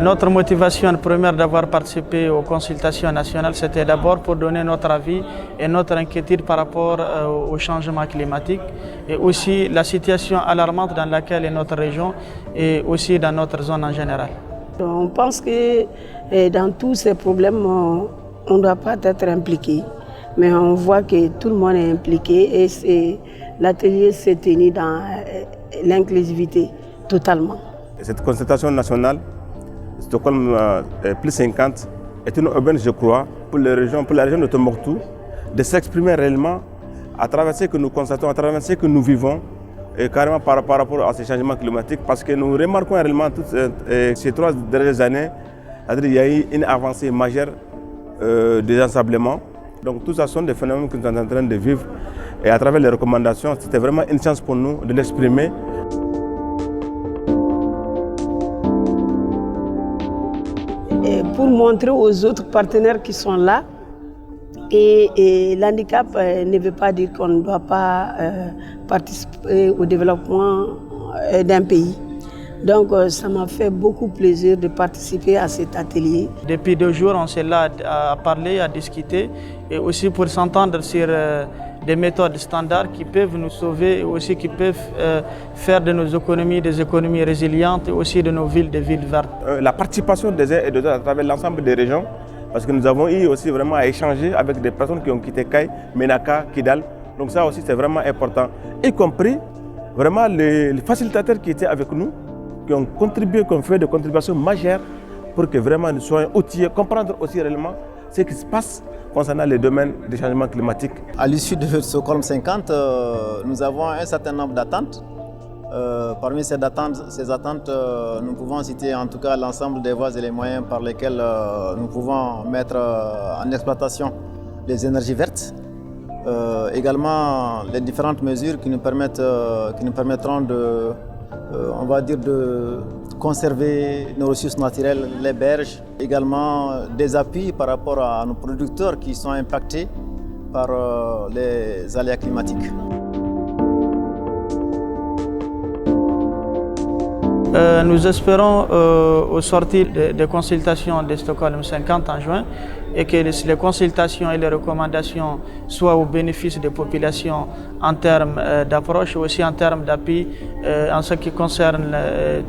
Notre motivation première d'avoir participé aux consultations nationales, c'était d'abord pour donner notre avis et notre inquiétude par rapport au changement climatique et aussi la situation alarmante dans laquelle est notre région et aussi dans notre zone en général. On pense que dans tous ces problèmes, on ne doit pas être impliqué, mais on voit que tout le monde est impliqué et l'atelier s'est tenu dans l'inclusivité totalement. Cette consultation nationale, Stockholm plus 50, est une aubaine, je crois, pour la région de Tombouctou, de s'exprimer réellement à travers ce que nous constatons, à travers ce que nous vivons, et carrément par rapport à ces changements climatiques, parce que nous remarquons réellement toutes ces 3 dernières années, il y a eu une avancée majeure des ensablements. Donc tout ça sont des phénomènes que nous sommes en train de vivre, et à travers les recommandations, c'était vraiment une chance pour nous de l'exprimer. Pour montrer aux autres partenaires qui sont là, et l'handicap ne veut pas dire qu'on ne doit pas participer au développement d'un pays. Donc ça m'a fait beaucoup plaisir de participer à cet atelier. Depuis 2 jours, on s'est là à parler, à discuter et aussi pour s'entendre sur des méthodes standards qui peuvent nous sauver et aussi qui peuvent faire de nos économies des économies résilientes et aussi de nos villes des villes vertes. La participation des uns et des autres à travers l'ensemble des régions, parce que nous avons eu aussi vraiment à échanger avec des personnes qui ont quitté Kay, Menaka, Kidal. Donc ça aussi c'est vraiment important, y compris vraiment les facilitateurs qui étaient avec nous, qui ont contribué, qui ont fait des contributions majeures pour que vraiment nous soyons outillés, comprendre aussi réellement ce qui se passe concernant les domaines des changements climatiques. À l'issue de Stockholm 50, nous avons un certain nombre d'attentes. Parmi ces attentes, nous pouvons citer en tout cas l'ensemble des voies et les moyens par lesquels nous pouvons mettre en exploitation les énergies vertes. Également les différentes mesures qui nous permettront de, on va dire, de conserver nos ressources naturelles, les berges. Également des appuis par rapport à nos producteurs qui sont impactés par les aléas climatiques. Nous espérons au sortir des consultations de Stockholm 50 en juin et que les consultations et les recommandations soient au bénéfice des populations en termes d'approche et aussi en termes d'appui en ce qui concerne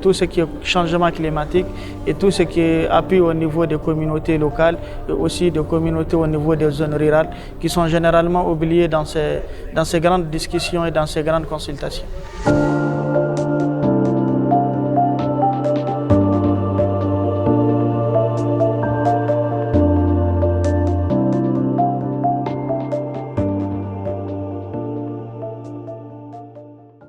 tout ce qui est changement climatique et tout ce qui est appui au niveau des communautés locales et aussi des communautés au niveau des zones rurales qui sont généralement oubliées dans ces grandes discussions et dans ces grandes consultations.